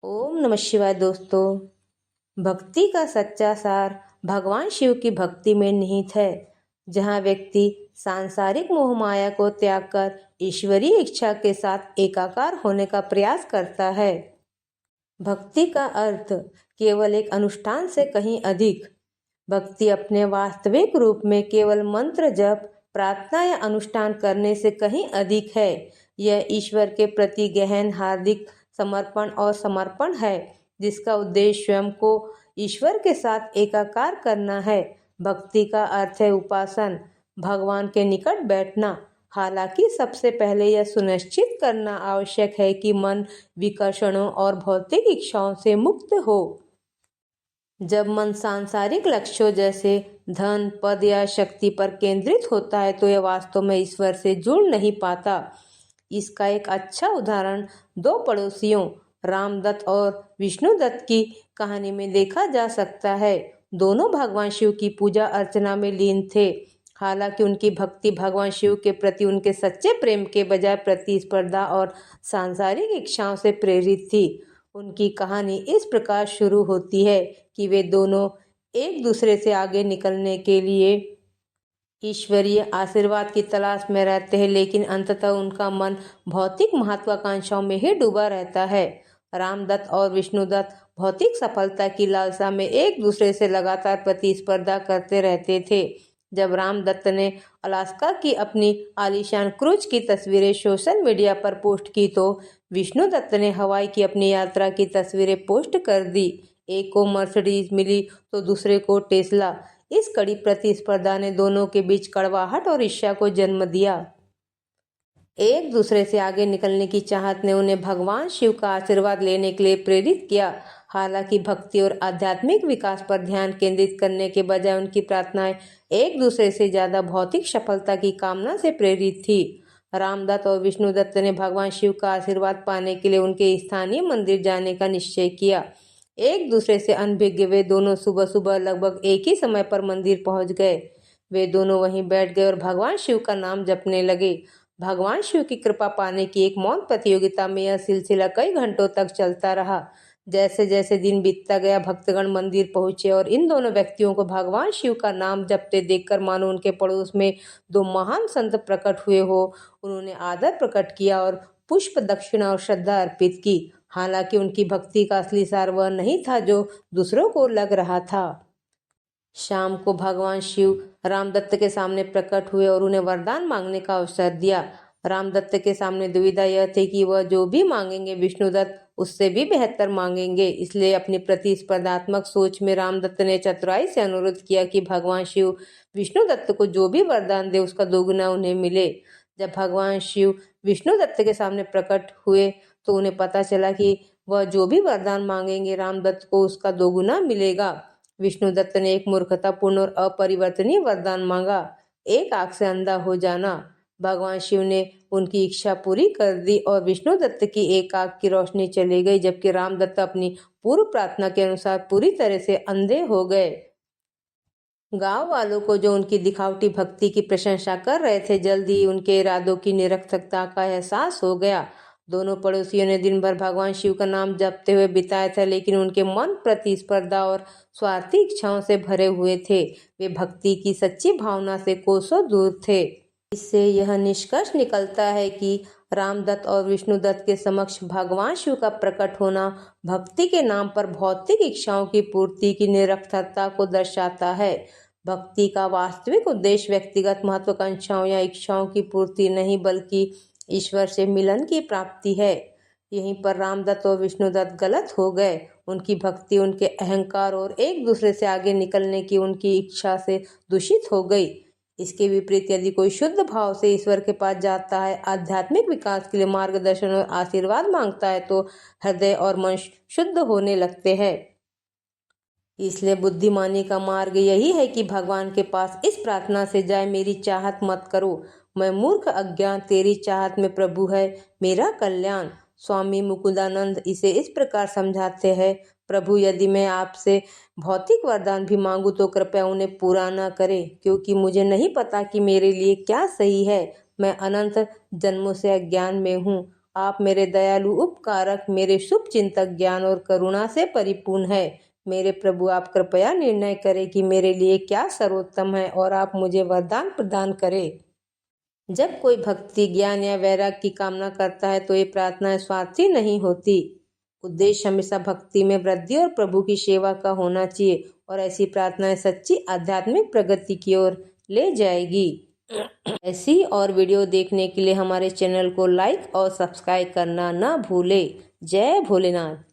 ओम नमः शिवाय। दोस्तों, भक्ति का सच्चा सार भगवान शिव की भक्ति में निहित है। जहाँ व्यक्ति सांसारिक मोह माया को त्याग कर ईश्वरीय इच्छा के साथ एकाकार होने का प्रयास करता है। भक्ति का अर्थ केवल एक अनुष्ठान से कहीं अधिक। भक्ति अपने वास्तविक रूप में केवल मंत्र जप, प्रार्थना या अनुष्ठान करने से कहीं अधिक है। यह ईश्वर के प्रति गहन हार्दिक समर्पण और समर्पण है, जिसका उद्देश्य स्वयं को ईश्वर के साथ एकाकार करना है। भक्ति का अर्थ है उपासन, भगवान के निकट बैठना। हालांकि सबसे पहले यह सुनिश्चित करना आवश्यक है कि मन विकर्षणों और भौतिक इच्छाओं से मुक्त हो। जब मन सांसारिक लक्ष्यों जैसे धन, पद या शक्ति पर केंद्रित होता है तो यह वास्तव में ईश्वर से जुड़ नहीं पाता। इसका एक अच्छा उदाहरण दो पड़ोसियों रामदत्त और विष्णुदत्त की कहानी में देखा जा सकता है। दोनों भगवान शिव की पूजा अर्चना में लीन थे। हालांकि उनकी भक्ति भगवान शिव के प्रति उनके सच्चे प्रेम के बजाय प्रतिस्पर्धा और सांसारिक इच्छाओं से प्रेरित थी। उनकी कहानी इस प्रकार शुरू होती है कि वे दोनों एक दूसरे से आगे निकलने के लिए ईश्वरीय आशीर्वाद की तलाश में रहते हैं, लेकिन अंततः उनका मन भौतिक महत्वाकांक्षाओं में ही डूबा रहता है। रामदत्त और विष्णुदत्त भौतिक सफलता की लालसा में एक दूसरे से लगातार प्रतिस्पर्धा करते रहते थे। जब रामदत्त ने अलास्का की अपनी आलीशान क्रूज की तस्वीरें सोशल मीडिया पर पोस्ट की तो विष्णुदत्त ने हवाई की अपनी यात्रा की तस्वीरें पोस्ट कर दी। एक को मर्सिडीज मिली तो दूसरे को टेस्ला। इस कड़ी प्रतिस्पर्धा ने दोनों के बीच कड़वाहट और ईर्ष्या को जन्म दिया। एक दूसरे से आगे निकलने की चाहत ने उन्हें भगवान शिव का आशीर्वाद लेने के लिए प्रेरित किया। हालांकि भक्ति और आध्यात्मिक विकास पर ध्यान केंद्रित करने के बजाय उनकी प्रार्थनाएं एक दूसरे से ज्यादा भौतिक सफलता की कामना से प्रेरित थी। रामदत्त और विष्णुदत्त ने भगवान शिव का आशीर्वाद पाने के लिए उनके स्थानीय मंदिर जाने का निश्चय किया। एक दूसरे से अनभिज्ञ वे दोनों सुबह सुबह लगभग एक ही समय पर मंदिर पहुंच गए। वे दोनों वहीं बैठ गए और भगवान शिव का नाम जपने लगे। भगवान शिव की कृपा पाने की एक मौन प्रतियोगिता में यह सिलसिला कई घंटों तक चलता रहा। जैसे जैसे दिन बीतता गया, भक्तगण मंदिर पहुंचे और इन दोनों व्यक्तियों को भगवान शिव का नाम जपते देखकर मानो उनके पड़ोस में दो महान संत प्रकट हुए हो। उन्होंने आदर प्रकट किया और पुष्प, दक्षिणा और श्रद्धा अर्पित की। हालांकि उनकी भक्ति का असली सार वह नहीं था जो दूसरों को लग रहा था। शाम को भगवान शिव रामदत्त के सामने प्रकट हुए और उन्हें वरदान मांगने का अवसर दिया। रामदत्त के सामने दुविधा यह थी कि वह जो भी मांगेंगे विष्णुदत्त उससे भी बेहतर मांगेंगे। इसलिए अपनी प्रतिस्पर्धात्मक सोच में रामदत्त ने चतुराई से अनुरोध किया कि भगवान शिव विष्णुदत्त को जो भी वरदान दे उसका दोगुना उन्हें मिले। जब भगवान शिव विष्णुदत्त के सामने प्रकट हुए तो उन्हें पता चला कि वह जो भी वरदान मांगेंगे रामदत्त को उसका दोगुना मिलेगा। विष्णुदत्त ने एक मूर्खतापूर्ण और अपरिवर्तनीय वरदान मांगा, एक आंख से अंधा हो जाना। भगवान शिव ने उनकी इच्छा पूरी कर दी और विष्णुदत्त की एक आंख की रोशनी चली गई, जबकि रामदत्त अपनी पूर्व प्रार्थना के अनुसार पूरी तरह से अंधे हो गए। गांव वालों को जो उनकी दिखावटी भक्ति की प्रशंसा कर रहे थे, जल्द ही उनके इरादों की निरर्थकता का एहसास हो गया। दोनों पड़ोसियों ने दिन भर भगवान शिव का नाम जपते हुए बिताया था, लेकिन उनके मन प्रतिस्पर्धा और स्वार्थी इच्छाओं से भरे हुए थे। वे भक्ति की सच्ची भावना से कोसों दूर थे। इससे यह निष्कर्ष निकलता है कि रामदत्त और विष्णुदत्त के समक्ष भगवान शिव का प्रकट होना भक्ति के नाम पर भौतिक इच्छाओं की पूर्ति की निरर्थकता को दर्शाता है। भक्ति का वास्तविक उद्देश्य व्यक्तिगत महत्वाकांक्षाओं या इच्छाओं की पूर्ति नहीं, बल्कि ईश्वर से मिलन की प्राप्ति है। यहीं पर रामदत्त और विष्णुदत्त गलत हो गए। उनकी भक्ति उनके अहंकार और एक दूसरे से आगे निकलने की उनकी इच्छा से दूषित हो गई। इसके विपरीत यदि कोई शुद्ध भाव से ईश्वर के पास जाता है, आध्यात्मिक विकास के लिए मार्गदर्शन और आशीर्वाद मांगता है, तो हृदय और मन शुद्ध होने लगते हैं। इसलिए बुद्धिमानी का मार्ग यही है कि भगवान के पास इस प्रार्थना से जाए, मेरी चाहत मत करो, मैं मूर्ख अज्ञान, तेरी चाहत में प्रभु है मेरा कल्याण। स्वामी मुकुंदानंद इसे इस प्रकार समझाते हैं, प्रभु यदि मैं आपसे भौतिक वरदान भी मांगू तो कृपया उन्हें पूरा न करें, क्योंकि मुझे नहीं पता कि मेरे लिए क्या सही है। मैं अनंत जन्मों से अज्ञान में हूँ। आप मेरे दयालु उपकारक, मेरे शुभ चिंतक, ज्ञान और करुणा से परिपूर्ण है। मेरे प्रभु, आप कृपया निर्णय करें कि मेरे लिए क्या सर्वोत्तम है और आप मुझे वरदान प्रदान करें। जब कोई भक्ति, ज्ञान या वैराग्य की कामना करता है तो ये प्रार्थनाएं स्वार्थी नहीं होती। उद्देश्य हमेशा भक्ति में वृद्धि और प्रभु की सेवा का होना चाहिए और ऐसी प्रार्थनाएं सच्ची आध्यात्मिक प्रगति की ओर ले जाएगी। ऐसी और वीडियो देखने के लिए हमारे चैनल को लाइक और सब्सक्राइब करना ना भूले। जय भोलेनाथ।